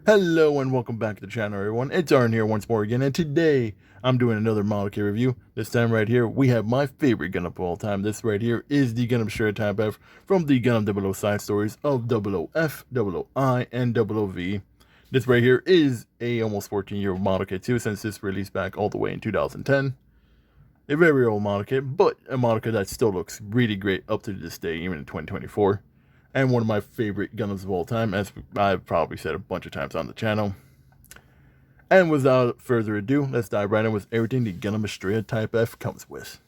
Hello and welcome back to the channel, everyone. It's Arn here once more again, and today I'm doing another model kit review. This time right here, we have my favorite Gundam of all time. This right here is the Gundam Astraea Type F from the Gundam 00 side stories of 00F, 00I, and 00V. This right here is a almost 14-year-old model kit too, since this released back all the way in 2010. A very old model kit, but a model kit that still looks really great up to this day, even in 2024. And one of my favorite Gundams of all time, as I've probably said a bunch of times on the channel. And without further ado, let's dive right in with everything the Gundam Astraea Type F comes with.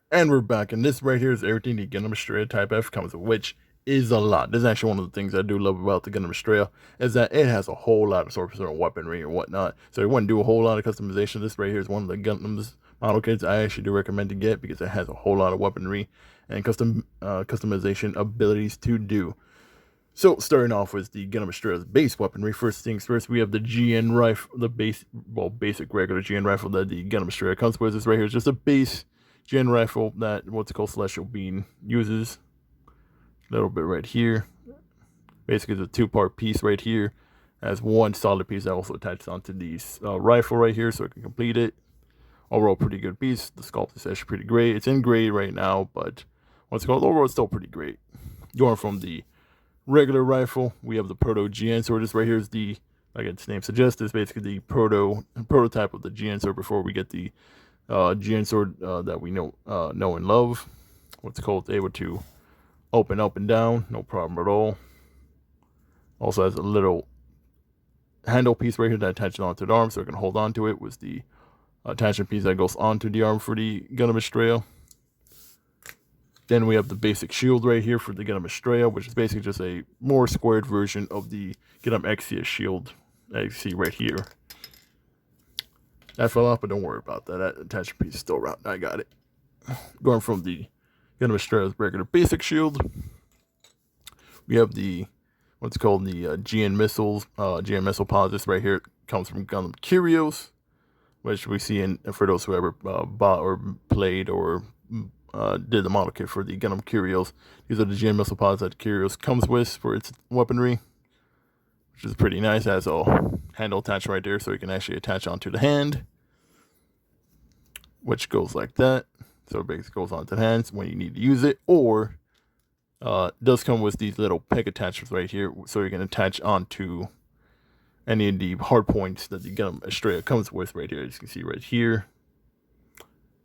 And we're back, and this right here is everything the Gundam Astraea Type F comes with, which is a lot. This is actually one of the things I do love about the Gundam Astraea, is that it has a whole lot of sorts of weaponry and whatnot. So you wouldn't do a whole lot of customization. This right here is one of the Gundam's model kits I actually do recommend to get because it has a whole lot of weaponry and customization abilities to do. So starting off with the Gundam Astraea's base weaponry, first things first, we have the GN rifle, the basic regular GN rifle that the Gundam Astraea comes with. This right here is just a base GN rifle that what's called Celestial Beam uses. A little bit right here. Basically, it's a two-part piece right here. Has one solid piece that also attaches onto the rifle right here, so it can complete it. Overall, pretty good piece. The sculpt is actually pretty great. It's in gray right now, but what's called overall, it's still pretty great. Going from the regular rifle, we have the Proto GN sword. This right here is the, like its name suggests, is basically the prototype of the GN sword before we get the GN sword that we know and love. What's called able to open up and down, no problem at all. Also has a little handle piece right here that attaches onto the arm, so it can hold on to it. Was the attachment piece that goes onto the arm for the Gundam Astraea. Then we have the basic shield right here for the Gundam Astraea, which is basically just a more squared version of the Gundam Astraea shield that you see right here. That fell off, but don't worry about that. That attachment piece is still around. I got it. Going from the Gundam Astraea's regular basic shield, we have the what's called the GN missiles, GN missile pods. This right here comes from Gundam Curios, which we see in for those who ever bought or played or did the model kit for the Gundam Curios. These are the GN missile pods that Curios comes with for its weaponry, which is pretty nice. It has a handle attached right there, so you can actually attach onto the hand, which goes like that. So it basically goes onto the hands when you need to use it, or does come with these little peg attachments right here, so you can attach onto any of the hard points that the Gundam Astraea comes with right here. As you can see right here.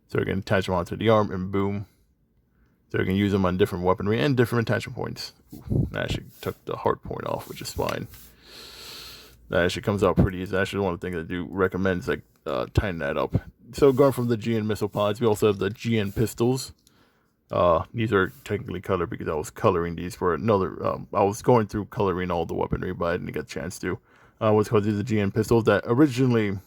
So you can attach them onto the arm and boom. So you can use them on different weaponry and different attachment points. Ooh, I actually took the hard point off, which is fine. That actually comes out pretty easy. Actually, one of the things I do recommend is like tighten that up. So going from the GN missile pods, we also have the GN pistols. These are technically colored because I was coloring these for another. I was going through coloring all the weaponry, but I didn't get a chance to. What's called these are GN pistols that originally,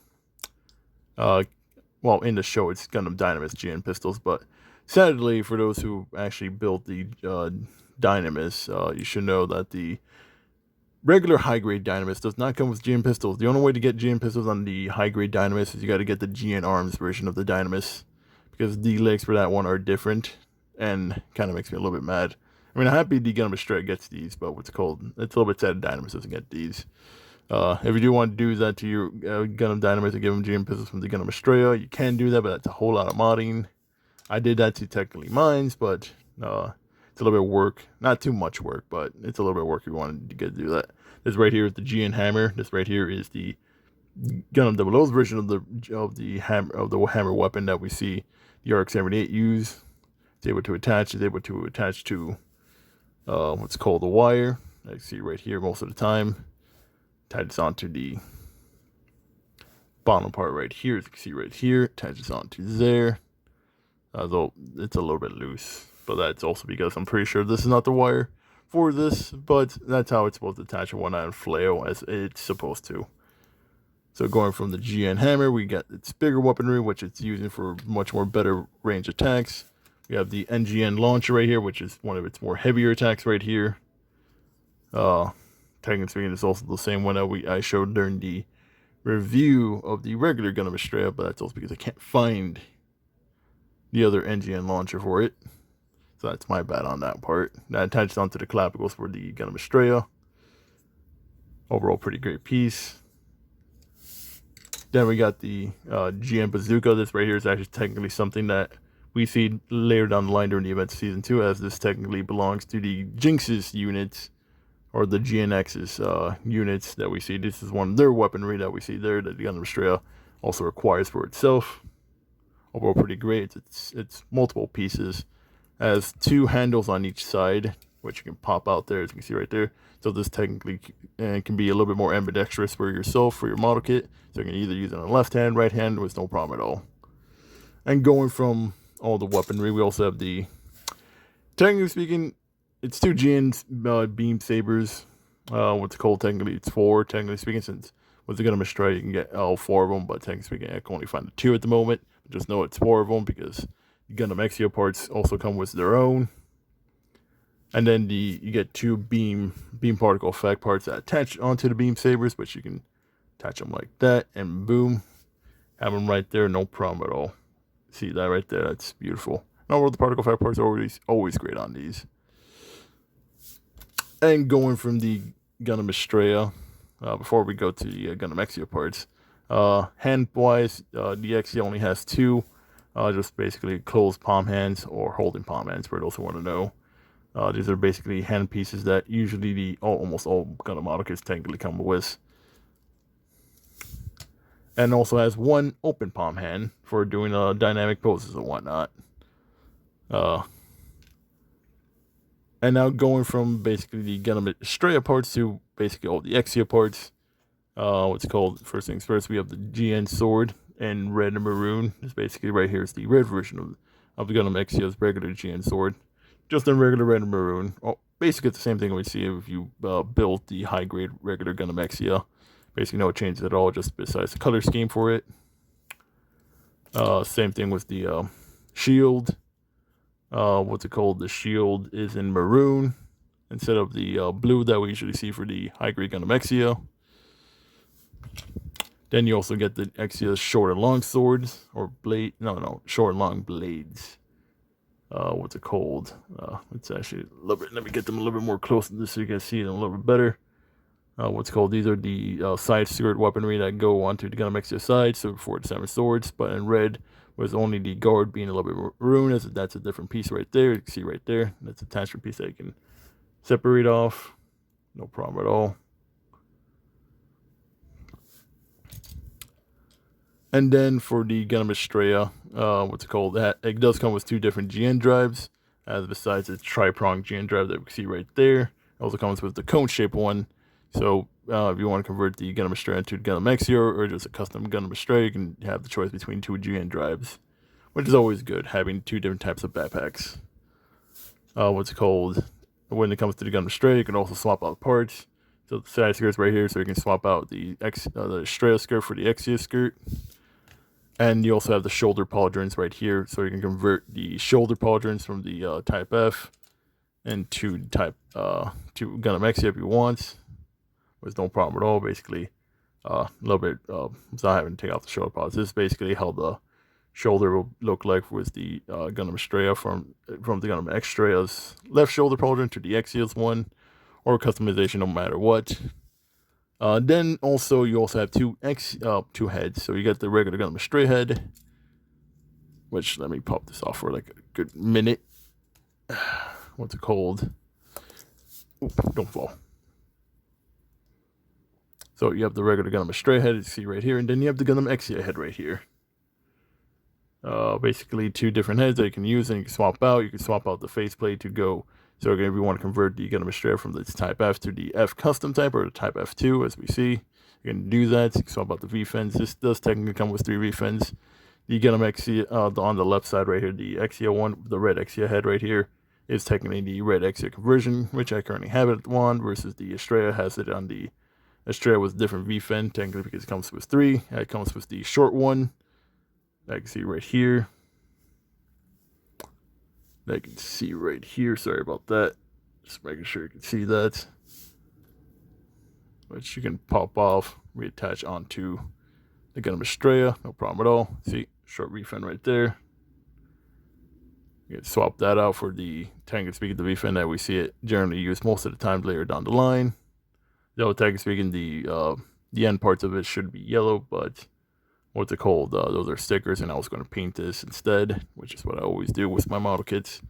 well, in the show it's Gundam Dynamis GN pistols, but sadly for those who actually built the Dynamis, you should know that the regular high-grade Dynamis does not come with GN pistols. The only way to get GN pistols on the high-grade Dynamis is you got to get the GN Arms version of the Dynamis, because the legs for that one are different, and kind of makes me a little bit mad. I mean, I'm happy the Gundam Astraea gets these, but what's called, it's a little bit sad Dynamis doesn't get these. If you do want to do that to your Gundam Dynamis and give them GN pistols from the Gundam Astraea, you can do that, but that's a whole lot of modding. I did that to technically mines, but it's a little bit of work. Not too much work, but it's a little bit of work if you wanted to get to do that. This right here is the GN hammer. This right here is the Gundam 00's version of the hammer weapon that we see the RX-78 use. It's able to attach. It's able to attach to what's called a wire. I see right here most of the time. Attaches onto the bottom part right here. As you can see right here, attaches onto there. Though it's a little bit loose, but that's also because I'm pretty sure this is not the wire for this, but that's how it's supposed to attach a one-iron flail as it's supposed to. So going from the GN hammer, we got its bigger weaponry, which it's using for much more better range attacks. We have the NGN launcher right here, which is one of its more heavier attacks right here. Technically speaking, it's also the same one that I showed during the review of the regular Gundam Astraea, but that's also because I can't find the other NGN launcher for it. So that's my bad on that part. That attaches onto the clapicals for the Gundam Astraea. Overall, pretty great piece. Then we got the GM Bazooka. This right here is actually technically something that we see later down the line during the event Season 2, as this technically belongs to the Jinx's units, or the GNX's units that we see. This is one of their weaponry that we see there that the Gundam Astraea also requires for itself. Overall, pretty great. It's multiple pieces. Has 2 handles on each side, which you can pop out there, as you can see right there. So this technically can be a little bit more ambidextrous for yourself, for your model kit. So you can either use it on the left hand, right hand, with no problem at all. And going from all the weaponry, we also have the, technically speaking, it's 2 GN beam sabers. What's it called? Technically, it's 4. Technically speaking, since with the Gundam Astraea, you can get all 4 of them. But technically speaking, I can only find the 2 at the moment. Just know it's 4 of them because the Gundam Astraea parts also come with their own. And then you get 2 beam particle effect parts that attach onto the beam sabers, but you can attach them like that, and boom, have them right there, no problem at all. See that right there? That's beautiful. And overall, the particle effect parts are always great on these. And going from the Gundam Astraea, before we go to the Gundam Astraea parts, hand-wise, the Astraea only has 2, just basically closed palm hands or holding palm hands for those who want to know. These are basically hand pieces that usually almost all Gundam model kits technically come with. And also has 1 open palm hand for doing dynamic poses and whatnot. And now going from basically the Gundam Astraea parts to basically all the Astraea parts. What's called, first things first, we have the GN sword in red and maroon. It's basically right here is the red version of the Gundam Astraea's regular GN sword. Just in regular red and maroon. Oh, basically it's the same thing we see if you build the high grade regular Gundam Astraea. Basically no changes at all, just besides the color scheme for it. Same thing with the shield. What's it called? The shield is in maroon instead of the blue that we usually see for the high grade Gundam Astraea. Then you also get the Astraea's short and long swords, or blade. No, short and long blades. What's it called? It's actually a little bit. Let me get them a little bit more close to this so you can see them a little bit better. What's called? These are the side skirt weaponry that go onto the Gundam Astraea side. So for the 7 swords, but in red with only the guard being a little bit maroon. That's a different piece right there. You can see right there. That's an attachment piece that you can separate off. No problem at all. And then for the Gundam Astraea, what's it called? It does come with 2 different GN drives, besides its tri-pronged GN drive that we see right there. It also comes with the cone-shaped one. So if you want to convert the Gundam Astraea to Gundam Astraea or just a custom Gundam Astraea, you can have the choice between 2 GN drives, which is always good, having 2 different types of backpacks. What's it called? When it comes to the Gundam Astraea, you can also swap out parts. So the side skirt's right here, so you can swap out the Astraea skirt for the Astraea skirt. And you also have the shoulder pauldrons right here, so you can convert the shoulder pauldrons from the Type F into Type to Gundam Astraea if you want. There's no problem at all. Basically, a little bit. So I haven't taken off the shoulder pauldrons. This is basically how the shoulder will look like with the Gundam Astraea from the Gundam Astraea's left shoulder pauldron to the Astraea's one, or customization no matter what. Then also you also have two heads. So you got the regular Gundam Astraea head, which let me pop this off for like a good minute. What's it called? Oop, don't fall. So you have the regular Gundam Astraea head, you see right here, and then you have the Gundam Astraea head right here. Basically 2 different heads that you can use and you can swap out. You can swap out the faceplate to go. So again, if you want to convert the Gundam Astraea from the Type F to the F custom type or the Type F2, as we see, you can do that. You can swap out the V-fins. This does technically come with 3 V-fins. The Gundam Astraea, on the left side right here, the Astraea one, the red Astraea head right here, is technically the red Astraea conversion, which I currently have it on, versus the Astraea has it on the Astraea with different V-fin, technically because it comes with 3. It comes with the short one, that you can see right here. That you can see right here. Sorry about that. Just making sure you can see that. Which you can pop off, reattach onto the Gundam Astraea. No problem at all. See, short V-fin right there. You can swap that out for the, technically speaking, the V-fin that we see it generally used most of the time later down the line. Though technically speaking, the end parts of it should be yellow, but what's it called? Those are stickers, and I was going to paint this instead, which is what I always do with my model kits.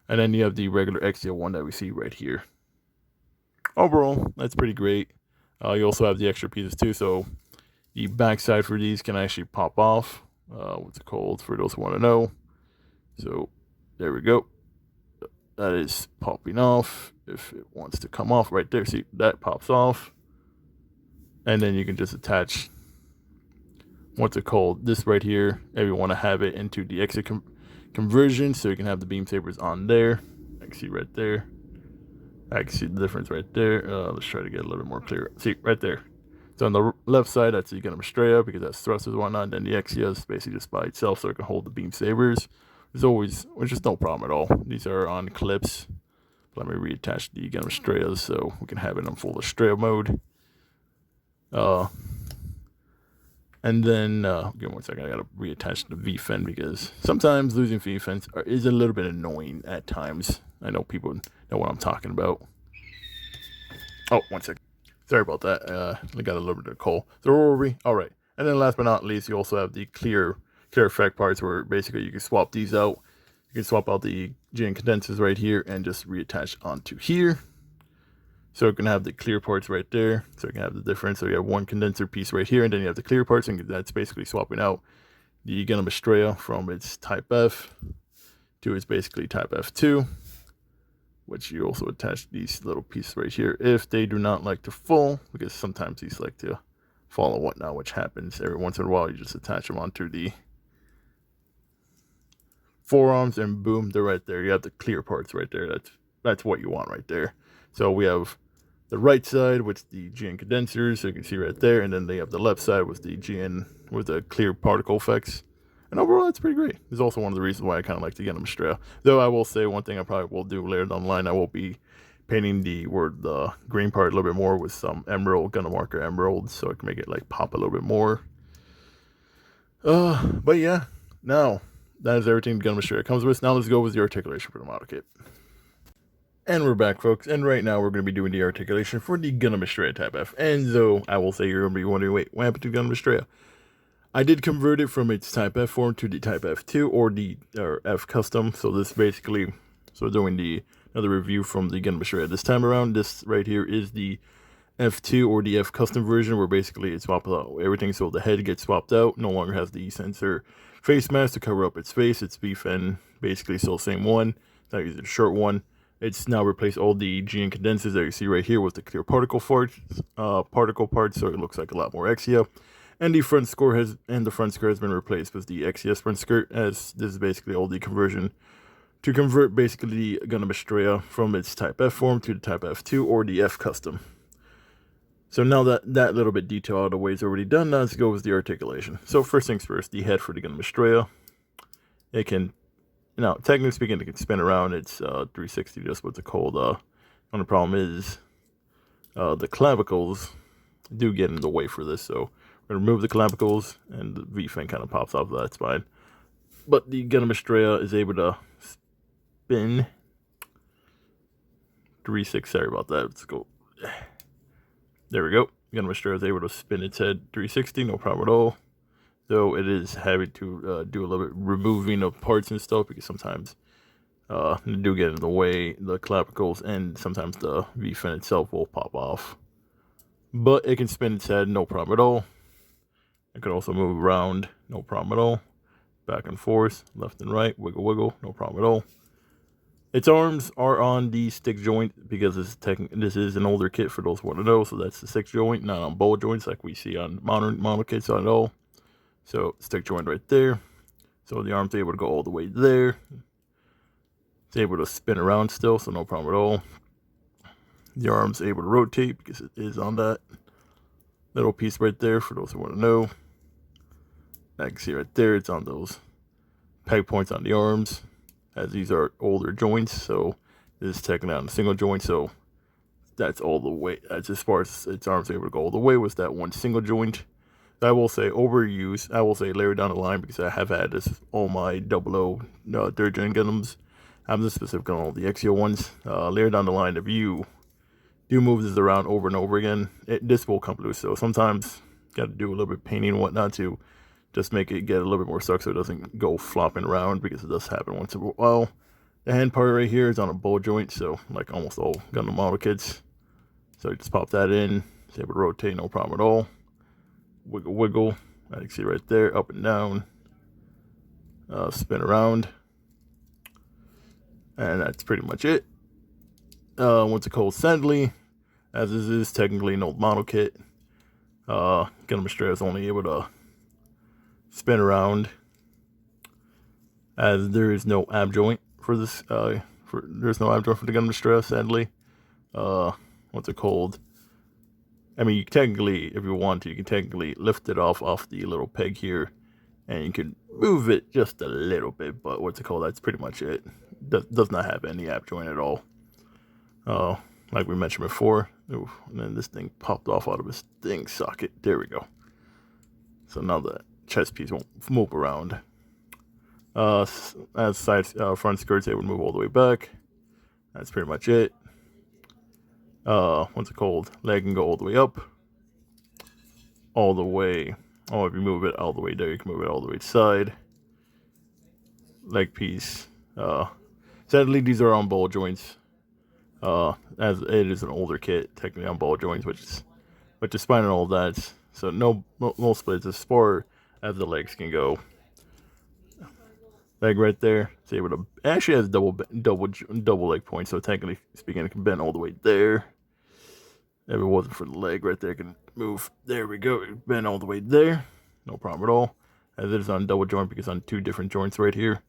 And then you have the regular Exia one that we see right here. Overall, that's pretty great. You also have the extra pieces too, so the backside for these can actually pop off. What's it called? For those who want to know. So there we go. That is popping off. If it wants to come off right there, see that pops off. And then you can just attach, what's it called? This right here. If you want to have it into the exit conversion, so you can have the beam sabers on there. I can see right there. I can see the difference right there. Let's try to get a little bit more clear. See right there. So on the left side, that's the Gundam Astraea because that's thrusters and whatnot. And then the Exia is basically just by itself, so it can hold the beam sabers. There's always, which is no problem at all. These are on clips. Let me reattach the Gundam Astraea so we can have it in full Astraea mode. And then, give me 1 second, I gotta reattach the V-fin because sometimes losing V-fins is a little bit annoying at times. I know people know what I'm talking about. Oh, 1 second. Sorry about that. I got a little bit of cold. So where were we? All right. And then last but not least, you also have the clear effect parts where basically you can swap these out. You can swap out the GN condensers right here and just reattach onto here. So you can have the clear parts right there. So you can have the difference. So you have one condenser piece right here, and then you have the clear parts, and that's basically swapping out the Gundam Astraea from its Type F to its basically Type F2, which you also attach these little pieces right here if they do not like to fall, because sometimes these like to fall and whatnot, which happens every once in a while. You just attach them onto the forearms, and boom, they're right there. You have the clear parts right there. That's what you want right there. So we have the right side with the GN condensers, so you can see right there, and then they have the left side with the GN with the clear particle effects. And overall, that's pretty great. It's also one of the reasons why I kind of like to get them Astraea. Though I will say one thing I probably will do later down the line, I will be painting the green part a little bit more with some emerald, Gundam marker emerald, so I can make it like pop a little bit more. But yeah, now that is everything Gundam Astraea comes with. Now let's go with the articulation for the model kit. And we're back, folks, and right now we're going to be doing the articulation for the Gundam Astraea Type F. And so, I will say you're going to be wondering, wait, what happened to Gundam Astraea? I did convert it from its Type F form to the Type F2 or F custom. So this basically, doing another review from the Gundam Astraea this time around. This right here is the F2 or the F custom version, where basically it swaps out everything. So the head gets swapped out, no longer has the sensor face mask to cover up its face. Its V-fin basically still the same one. It's not using a short one. It's now replaced all the GN condensers that you see right here with the clear particle parts, so it looks like a lot more Exia. And the front score has been replaced with the Exia front skirt, as this is basically all the conversion to convert basically the Gundam Astraea from its Type F form to the Type F2 or the F custom. So now that little bit detail out of the way is already done, now let's go with the articulation. So first things first, the head for the Gundam Astraea. It can, now technically speaking, it can spin around. It's 360, just what's it called. Only problem is the clavicles do get in the way for this. So we're going to remove the clavicles, and the V-fin kind of pops off of that spine. But the Gundam Astraea is able to spin 360. Sorry about that. Let's go. There we go. Gundam Astraea is able to spin its head 360, no problem at all. Though it is having to do a little bit removing of parts and stuff, because sometimes they do get in the way, the clavicles, and sometimes the V-fin itself will pop off. But it can spin its head, no problem at all. It could also move around, no problem at all. Back and forth, left and right, wiggle, wiggle, no problem at all. Its arms are on the stick joint because this is an older kit for those who want to know. So that's the stick joint, not on ball joints like we see on modern model kits at all. So stick joint right there. So the arm's able to go all the way there. It's able to spin around still, so no problem at all. The arm's able to rotate because it is on that little piece right there for those who want to know. I can see right there, it's on those peg points on the arms, as these are older joints. So this is taking out a single joint, so that's all the way. That's as far as its arms able to go all the way with that one single joint. I will say overuse. I will say later down the line, because I have had this all my 00 third gen Gundams. I'm this specific on all the Exia ones. Later down the line, if you do move this around over and over again, this will come loose. So sometimes got to do a little bit of painting and whatnot to just make it get a little bit more stuck so it doesn't go flopping around, because it does happen once in a while. The hand part right here is on a ball joint, so like almost all Gundam model kits. So you just pop that in, it's able to rotate, no problem at all. Wiggle, wiggle, as you can see right there, up and down. Spin around. And that's pretty much it. What's it called? Sadly, as this is technically an old model kit, Gundam Astraea is only able to spin around, as there is no ab joint for this. There's no ab joint for the Gundam Astraea, sadly. What's it called? I mean, you technically, if you want to, you can technically lift it off the little peg here, and you can move it just a little bit. But what's it called? That's pretty much it. Does not have any ab joint at all. Like we mentioned before. Ooh, and then this thing popped off out of its thing socket. There we go. So now the chest piece won't move around. As front skirts, they would move all the way back. That's pretty much it. What's it called? Leg can go all the way up. All the way. Oh, if you move it all the way there, you can move it all the way to the side. Leg piece. Sadly, these are on ball joints. As it is an older kit, technically on ball joints, which is fine and all that. So no splits as far as the legs can go. Leg right there. It's able to actually has double leg points, so technically speaking, it can bend all the way there. If it wasn't for the leg right there, it can move. There we go. It bend all the way there. No problem at all. As it is on double joint because on two different joints right here.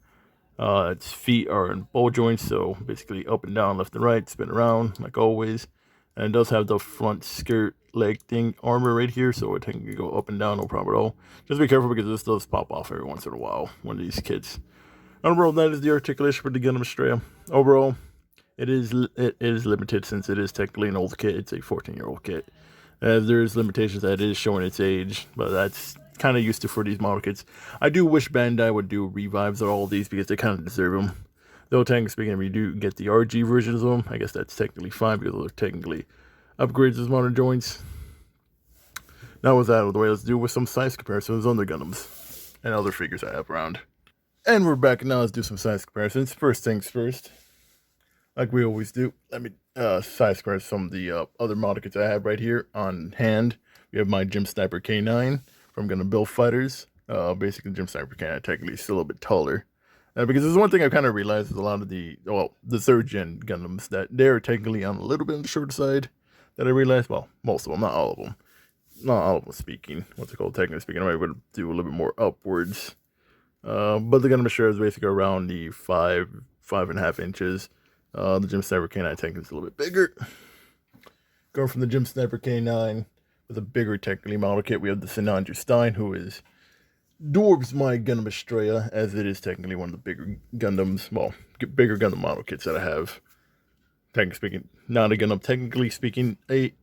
Its feet are in ball joints, so basically up and down, left and right, spin around like always. And it does have the front skirt leg thing armor right here, so it can go up and down, no problem at all. Just be careful because this does pop off every once in a while, one of these kits. Overall, that is the articulation for the Gundam Astraea. Overall, it is limited since it is technically an old kit. It's a 14-year-old kit. There's limitations that it is showing its age, but that's kind of used to for these model kits. I do wish Bandai would do revives of all of these because they kind of deserve them. Though technically speaking, if you do get the RG versions of them, I guess that's technically fine because those are technically upgrades as modern joints. Now with that out of the way, let's do with some size comparisons on the Gundams and other figures I have around. And we're back now. Let's do some size comparisons. First things first, like we always do, let me size compare some of the other model kits I have right here on hand. We have my Gym Sniper K9 from Gundam Build Fighters. Basically, Gym Sniper K9 technically is still a little bit taller. Because there's one thing I've kind of realized with a lot of the third gen Gundams, that they're technically on a little bit on the shorter side. That I realized, well, most of them, not all of them. Not all of them speaking. What's it called? Technically speaking, I might would do a little bit more upwards. But the Gundam Astraea is basically around the 5.5 inches. The Gym Sniper K9 technically is a little bit bigger. Going from the Gym Sniper K9 with a bigger technically model kit, we have the Sinanju Stein, who is dwarfs my Gundam Astraea, as it is technically one of the bigger Gundams, well, bigger Gundam model kits that I have. Technically speaking, not a Gundam. Technically speaking, the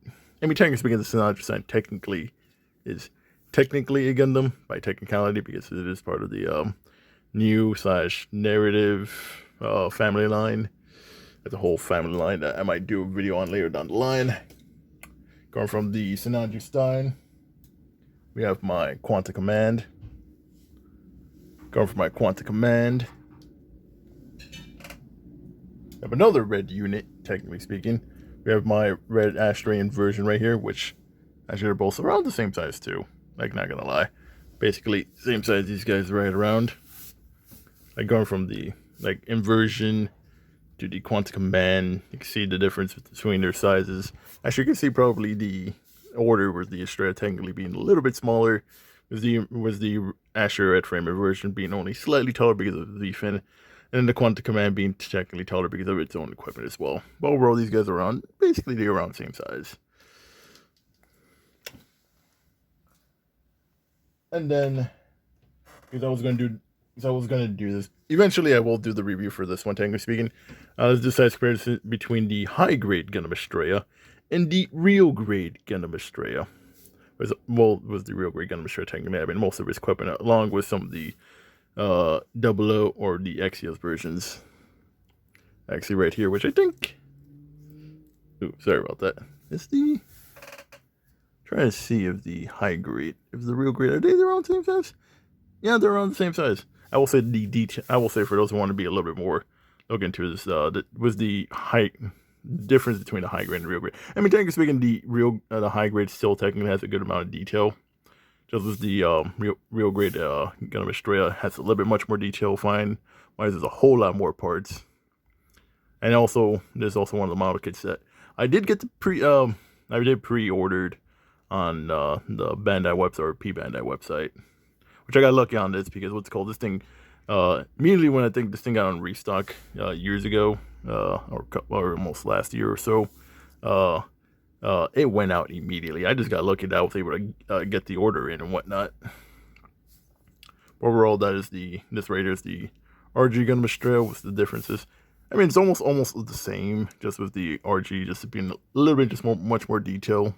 Sinanju Stein technically is technically a Gundam by technicality because it is part of the new/narrative family line. That's a whole family line that I might do a video on later down the line. Going from the Sinanju Stein, we have my Quanta Command. Going for my Quanta Command. I have another red unit, technically speaking. We have my red Astraean version right here, which actually they're both around the same size too. Like, not gonna lie. Basically, same size these guys right around. Like, going from the, inversion to the Quanta Command, you can see the difference between their sizes. Actually, you can see probably the order with the Astraea technically being a little bit smaller, with the Astraea Red Frame version being only slightly taller because of the fin, and then the Quanta Command being technically taller because of its own equipment as well. But overall, these guys are around, basically they're around the same size. And then, because I was gonna do this. Eventually, I will do the review for this one, technically speaking. Let's do size comparison between the high-grade Gundam Astraea and the real-grade Gundam Astraea. Was the real-grade Gundam Astraea technically having most of its equipment, along with some of the 00 or the Axios versions. Actually, right here, which I think Ooh, sorry about that. It's the trying to see if the high grade, if the real grade, are they around the same size? Yeah, they're around the same size. I will say the detail. I will say for those who want to be a little bit more look into this, was the height difference between the high grade and the real grade. I mean, technically speaking, the high grade still technically has a good amount of detail. Just as the real grade Gundam Astraea has a little bit much more detail. Fine, why there's a whole lot more parts. And also, there's also one of the model kits that I did get the I did pre-ordered on the Bandai website or P Bandai website, which I got lucky on this because what's called this thing. Immediately when I think this thing got on restock years ago, or almost last year or so, it went out immediately. I just got lucky that I was able to get the order in and whatnot. Overall, that is this right here is the RG Gundam Astraea. What's the differences? I mean, it's almost the same, just with the RG just being a little bit much more detail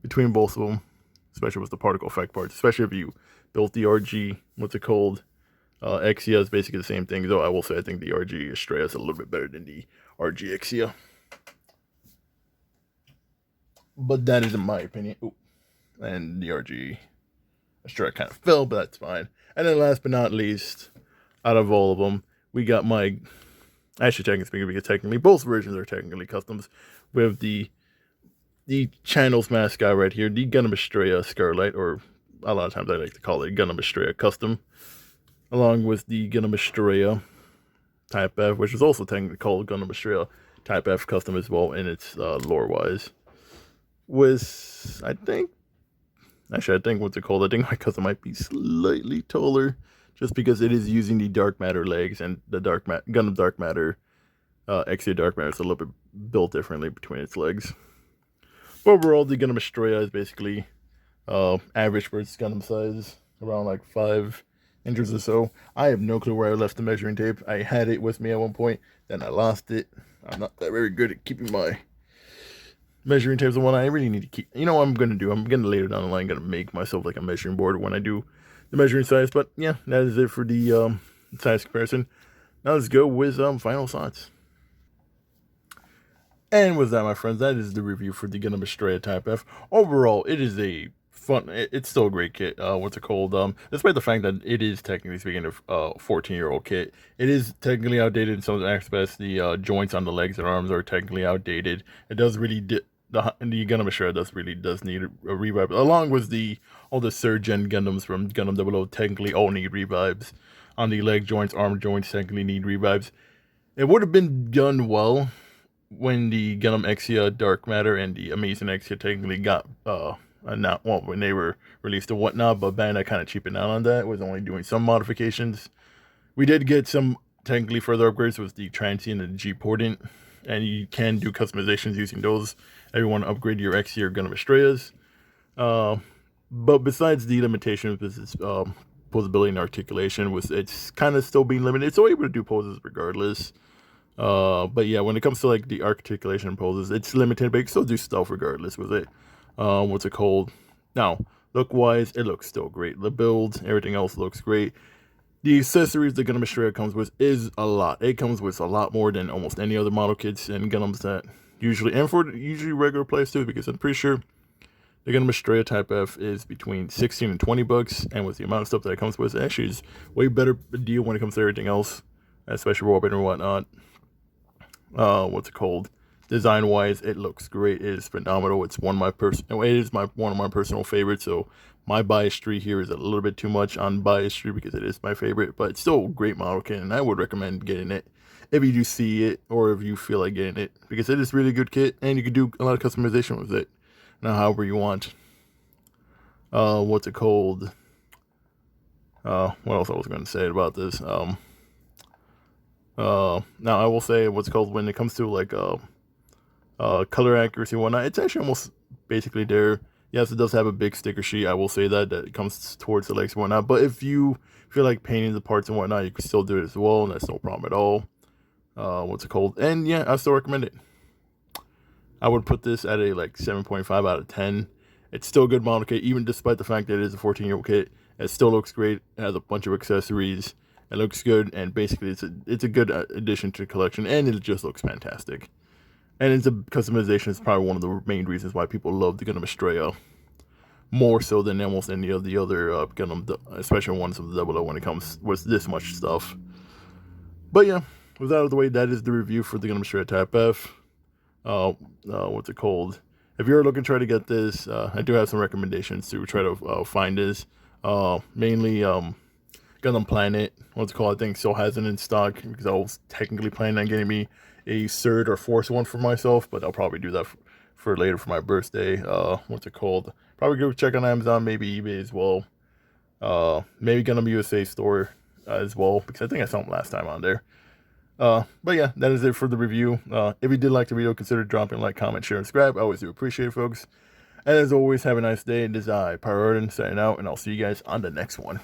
between both of them, especially with the particle effect parts. Especially if you built the RG, what's it called? Exia is basically the same thing, though I will say I think the RG Astraea is a little bit better than the RG Exia. But that is in my opinion. Ooh. And the RG Astraea kind of fell, but that's fine. And then last but not least, out of all of them, we got my... Actually, technically speaking, because technically both versions are technically customs, with the channel's mascot right here, the Gundam Astraea Scarlet, or a lot of times I like to call it Gundam Astraea Custom, along with the Gundam Astraea Type F, which is also technically called Gundam Astraea Type F Custom as well in its lore-wise. With, I think what's it called? I think my custom might be slightly taller, just because it is using the dark matter legs, and the Gundam dark matter, Exia dark matter is a little bit built differently between its legs. But overall, the Gundam Astraea is basically average for its Gundam size, around like 5 inches or so. I have no clue where I left the measuring tape. I had it with me at one point, then I lost it. I'm not that very good at keeping my measuring tapes and whatnot. I really need to keep. You know what I'm gonna do? I'm gonna later down the line gonna make myself like a measuring board when I do the measuring size. But yeah, that is it for the size comparison. Now let's go with final thoughts. And with that, my friends, that is the review for the Gundam Astraea Type F. Overall, it is a fun. It's still a great kit. What's it called? Despite the fact that it is technically speaking of 14-year-old kit, it is technically outdated in some aspects. The joints on the legs and arms are technically outdated. It does really the Gundam Astraea does need a revive, along with all the third gen Gundams from Gundam 00 technically all need revives. On the leg joints, arm joints technically need revives. It would have been done well when the Gundam Exia Dark Matter and the Amazing Exia technically got not well when they were released and whatnot, but Bandai kind of cheapened out on that. Was only doing some modifications. We did get some technically further upgrades with the transient and the G portent, and you can do customizations using those. Everyone upgrade your Exia or Gundam Astraeas. But besides the limitation of its posability and articulation, it's kind of still being limited. It's still able to do poses regardless. But yeah, when it comes to like the articulation poses, it's limited, but you can still do stuff regardless with it. What's it called? Now, look-wise, it looks still great. The build, everything else looks great. The accessories the Gundam Astraea comes with is a lot. It comes with a lot more than almost any other model kits and Gundams that usually regular players too, because I'm pretty sure the Gundam Astraea Type F is between 16 and 20 bucks, and with the amount of stuff that it comes with, actually is way better deal when it comes to everything else, especially Robin and whatnot. What's it called? Design wise, it looks great. It is phenomenal. It's one of my personal favorites. So my bias tree here is a little bit too much on bias tree because it is my favorite, but it's still a great model kit, and I would recommend getting it if you do see it or if you feel like getting it, because it is really good kit and you can do a lot of customization with it. Now, however you want. What's it called? What else I was going to say about this? Now I will say what's called when it comes to like color accuracy and whatnot, it's actually almost basically there. Yes, it does have a big sticker sheet. I will say that it comes towards the legs and whatnot. But if you feel like painting the parts and whatnot, you can still do it as well, and that's no problem at all. What's it called? And yeah, I still recommend it. I would put this at a like 7.5 out of 10. It's still a good model kit, even despite the fact that it is a 14-year-old kit. It still looks great. It has a bunch of accessories. It looks good, and basically it's a good addition to the collection, and it just looks fantastic. And it's customization is probably one of the main reasons why people love the Gundam Astraea more so than almost any of the other Gundam, especially ones of the Double O when it comes with this much stuff. But yeah, with that out of the way, that is the review for the Gundam Astraea Type F. What's it called? If you're looking to try to get this, I do have some recommendations to try to find this. Mainly Gundam Planet, what's it called? I think still has it in stock because I was technically planning on getting me a third or fourth one for myself, but I'll probably do that for later for my birthday. What's it called? Probably go check on Amazon, maybe eBay as well. Maybe Gundam USA store as well because I think I saw them last time on there. But yeah, that is it for the review. If you did like the video, consider dropping a like, comment, share, and subscribe. I always do appreciate it, folks. And as always, have a nice day. This is I, Pyro Arden, signing out, and I'll see you guys on the next one.